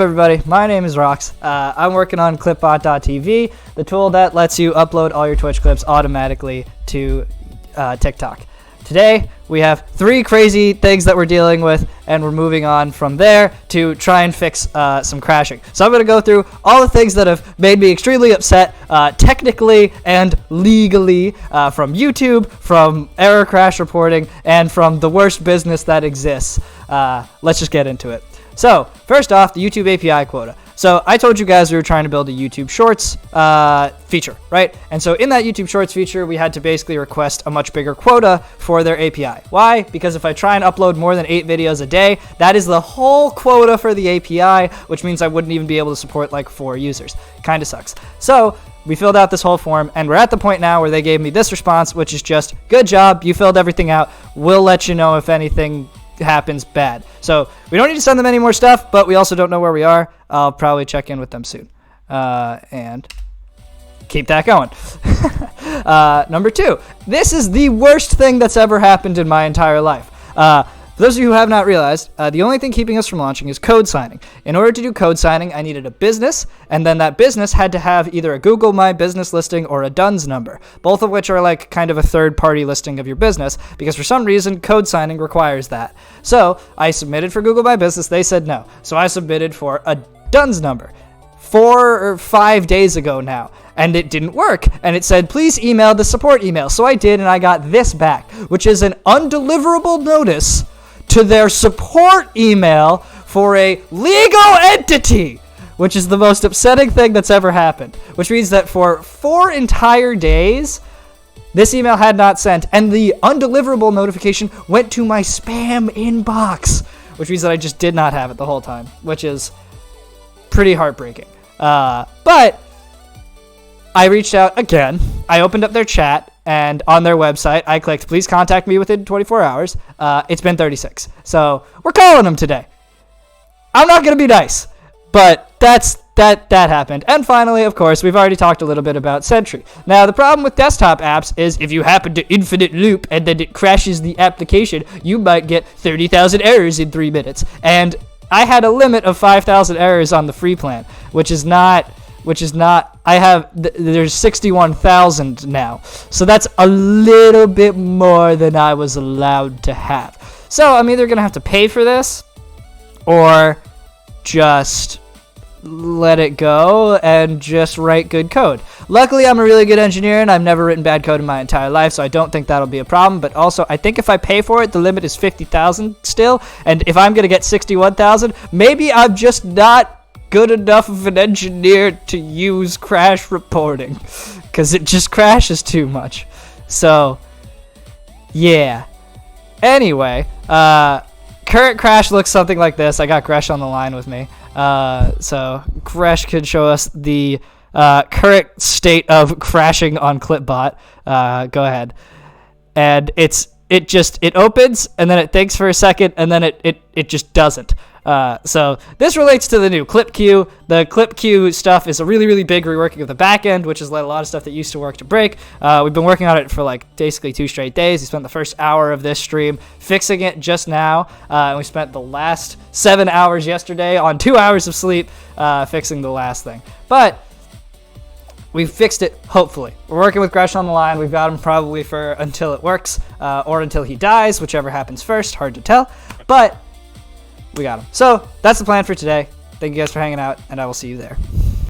Everybody, my name is Rox. I'm working on clipbot.tv, the tool that lets you upload all your Twitch clips automatically to TikTok. Today, we have 3 crazy things that we're dealing with, and we're moving on from there to try and fix some crashing. So I'm going to go through all the things that have made me extremely upset, technically and legally, from YouTube, from error crash reporting, and from the worst business that exists. Let's just get into it. So, first off, the YouTube API quota. So, I told you guys we were trying to build a YouTube Shorts feature, right? And so, in that YouTube Shorts feature, we had to basically request a much bigger quota for their API. Why? Because if I try and upload more than 8 videos a day, that is the whole quota for the API, which means I wouldn't even be able to support like 4 users. Kinda sucks. So, we filled out this whole form, and we're at the point now where they gave me this response, which is just, good job, you filled everything out, we'll let you know if anything happens bad. So we don't need to send them any more stuff, but we also don't know where we are. I'll probably check in with them soon and keep that going. Number 2, this is the worst thing that's ever happened in my entire life. For those of you who have not realized, the only thing keeping us from launching is code signing. In order to do code signing, I needed a business, and then that business had to have either a Google My Business listing or a DUNS number, both of which are like kind of a third-party listing of your business, because for some reason, code signing requires that. So I submitted for Google My Business. They said no. So I submitted for a DUNS number 4 or 5 days ago now, and it didn't work, and it said please email the support email. So I did, and I got this back, which is an undeliverable notice to their support email for a legal entity, which is the most upsetting thing that's ever happened, which means that for 4 entire days this email had not sent, and the undeliverable notification went to my spam inbox, which means that I just did not have it the whole time, which is pretty heartbreaking. But I reached out again. I opened up their chat, and on their website, I clicked, please contact me within 24 hours. It's been 36. So we're calling them today. I'm not going to be nice, but that happened. And finally, of course, we've already talked a little bit about Sentry. Now, the problem with desktop apps is if you happen to infinite loop and then it crashes the application, you might get 30,000 errors in 3 minutes. And I had a limit of 5,000 errors on the free plan, which is not, there's 61,000 now. So that's a little bit more than I was allowed to have. So I'm either going to have to pay for this or just let it go and just write good code. Luckily, I'm a really good engineer and I've never written bad code in my entire life, so I don't think that'll be a problem. But also, I think if I pay for it, the limit is 50,000 still. And if I'm going to get 61,000, maybe I'm just not good enough of an engineer to use crash reporting, because it just crashes too much. So yeah, anyway, current crash looks something like this. I got Gresh on the line with me, so Gresh could show us the current state of crashing on Clipbot. Go ahead. And it opens, and then it thinks for a second, and then it just doesn't. So this relates to the new clip queue. The clip queue stuff is a really, really big reworking of the back end, which has led a lot of stuff that used to work to break. We've been working on it for like basically 2 straight days. We spent the first hour of this stream fixing it just now. And we spent the last 7 hours yesterday on 2 hours of sleep, fixing the last thing. But we've fixed it, hopefully. We're working with Gresh on the line. We've got him probably for until it works, or until he dies, whichever happens first. Hard to tell. But we got him. So that's the plan for today. Thank you guys for hanging out, and I will see you there.